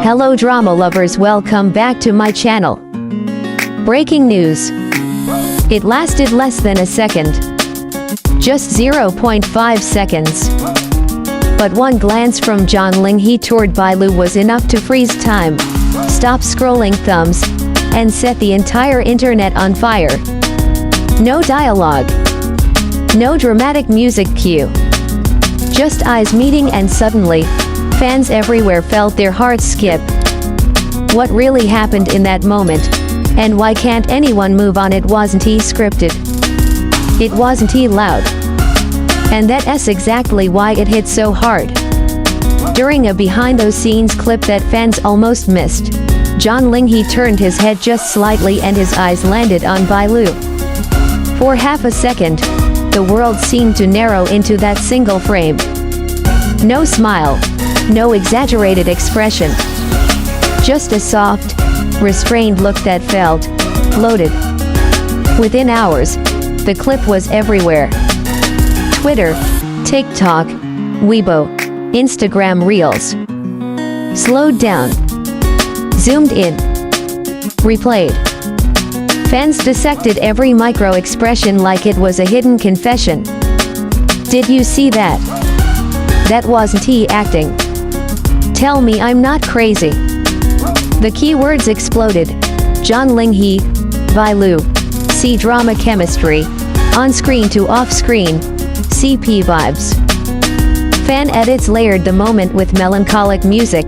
Hello drama lovers, welcome back to my channel. Breaking news. It lasted less than a second. Just 0.5 seconds. But one glance from Zhang Linghe toward Bai Lu was enough to freeze time, stop scrolling thumbs, and set the entire internet on fire. No dialogue. No dramatic music cue. Just eyes meeting, and suddenly, fans everywhere felt their hearts skip. What really happened in that moment? And why can't anyone move on? It wasn't scripted. It wasn't loud. And that's exactly why it hit so hard. During a behind-the-scenes clip that fans almost missed, Zhang Linghe turned his head just slightly and his eyes landed on Bai Lu. For half a second, the world seemed to narrow into that single frame. No smile. No exaggerated expression. Just a soft, restrained look that felt loaded. Within hours, the clip was everywhere. Twitter, TikTok, Weibo, Instagram Reels. Slowed down. Zoomed in. Replayed. Fans dissected every micro-expression like it was a hidden confession. Did you see that? That wasn't acting. Tell me I'm not crazy. The keywords exploded. Zhang Linghe, Bai Lu, see drama chemistry, on-screen to off-screen, CP vibes. Fan edits layered the moment with melancholic music,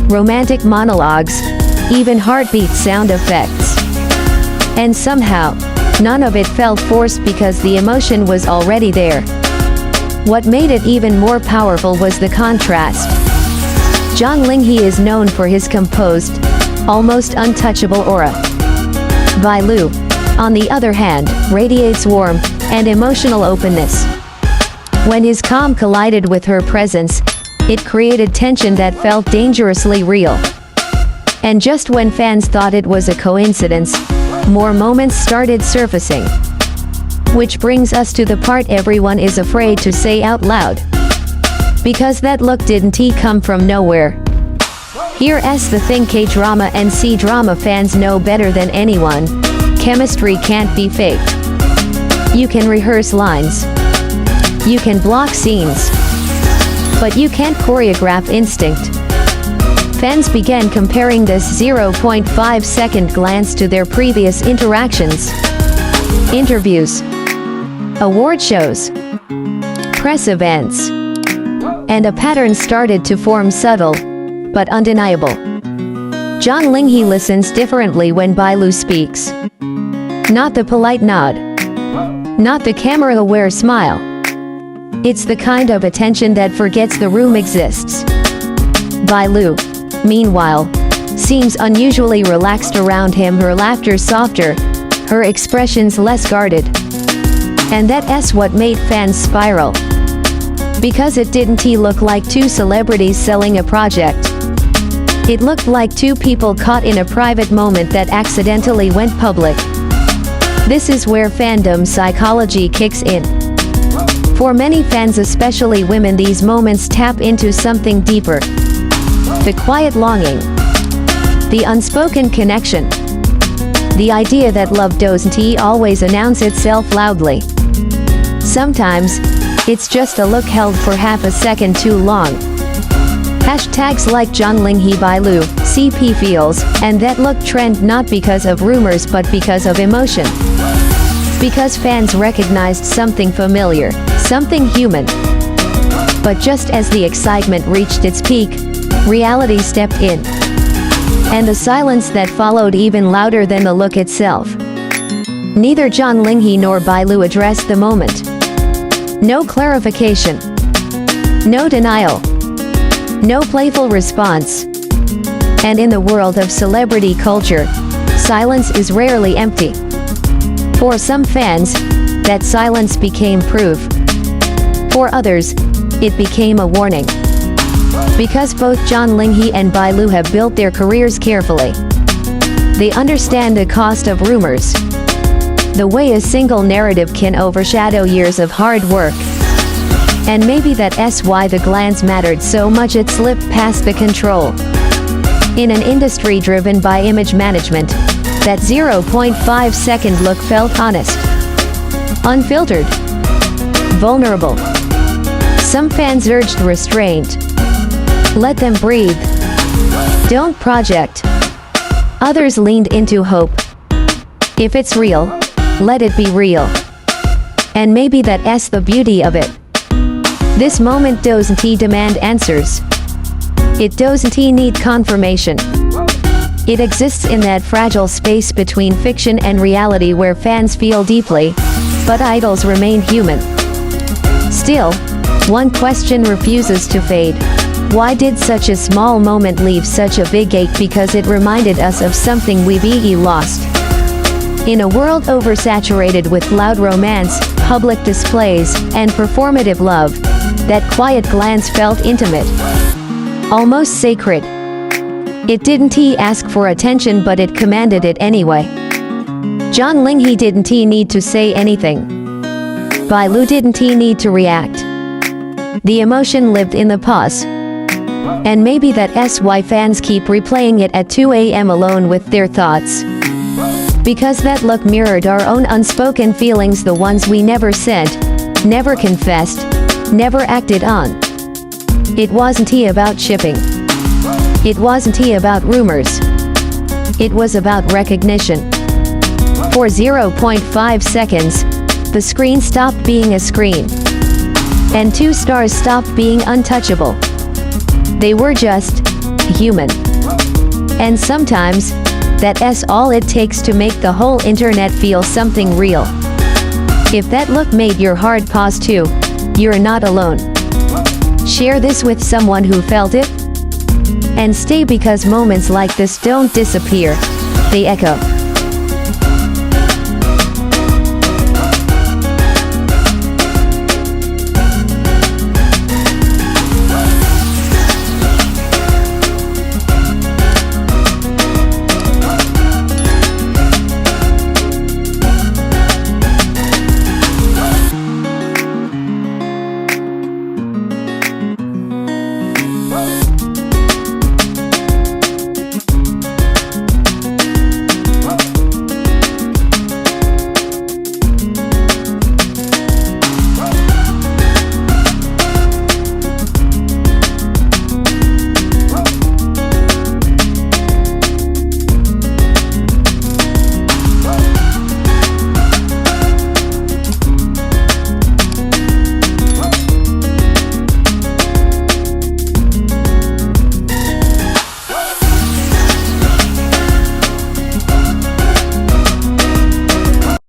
romantic monologues, even heartbeat sound effects. And somehow, none of it felt forced because the emotion was already there. What made it even more powerful was the contrast. Zhang Linghe is known for his composed, almost untouchable aura. Bai Lu, on the other hand, radiates warmth and emotional openness. When his calm collided with her presence, it created tension that felt dangerously real. And just when fans thought it was a coincidence, more moments started surfacing. Which brings us to the part everyone is afraid to say out loud. Because that look didn't come from nowhere. Here's the thing, K-drama and C-drama fans know better than anyone. Chemistry can't be faked. You can rehearse lines. You can block scenes. But you can't choreograph instinct. Fans began comparing this 0.5-second glance to their previous interactions. Interviews. Award shows. Press events. And a pattern started to form, subtle, but undeniable. Zhang Linghe listens differently when Bai Lu speaks. Not the polite nod. Not the camera-aware smile. It's the kind of attention that forgets the room exists. Bai Lu, meanwhile, seems unusually relaxed around him, her laughter softer, her expressions less guarded. And that's what made fans spiral. Because it didn't look like two celebrities selling a project. It looked like two people caught in a private moment that accidentally went public. This is where fandom psychology kicks in. For many fans, especially women, these moments tap into something deeper. The quiet longing. The unspoken connection. The idea that love doesn't always announce itself loudly. Sometimes, it's just a look held for half a second too long. Hashtags like Zhang Linghe Bai Lu, CP feels, and that look trend not because of rumors but because of emotion. Because fans recognized something familiar, something human. But just as the excitement reached its peak, reality stepped in. And the silence that followed even louder than the look itself. Neither Zhang Linghe nor Bai Lu addressed the moment. No clarification. No denial. No playful response. And in the world of celebrity culture, silence is rarely empty. For some fans, that silence became proof. For others, it became a warning. Because both Zhang Linghe and Bai Lu have built their careers carefully. They understand the cost of rumors. The way a single narrative can overshadow years of hard work. And maybe that's why the glance mattered so much, it slipped past the control. In an industry driven by image management, that 0.5-second look felt honest, unfiltered, vulnerable. Some fans urged restraint. Let them breathe. Don't project. Others leaned into hope. If it's real, let it be real. And maybe that's the beauty of it. This moment doesn't demand answers. It doesn't need confirmation. It exists in that fragile space between fiction and reality where fans feel deeply, but idols remain human. Still, one question refuses to fade. Why did such a small moment leave such a big ache? Because it reminded us of something we've lost. In a world oversaturated with loud romance, public displays, and performative love, that quiet glance felt intimate, almost sacred. It didn't ask for attention, but it commanded it anyway. Zhang Linghe didn't need to say anything. Bai Lu didn't need to react. The emotion lived in the pause. And maybe that's why fans keep replaying it at 2 a.m. alone with their thoughts. Because that look mirrored our own unspoken feelings, the ones we never said, never confessed, never acted on. It wasn't about shipping. It wasn't about rumors. It was about recognition. For 0.5 seconds, the screen stopped being a screen. And two stars stopped being untouchable. They were just human. And sometimes, that's all it takes to make the whole internet feel something real. If that look made your heart pause too, you're not alone. Share this with someone who felt it. And stay, because moments like this don't disappear, they echo.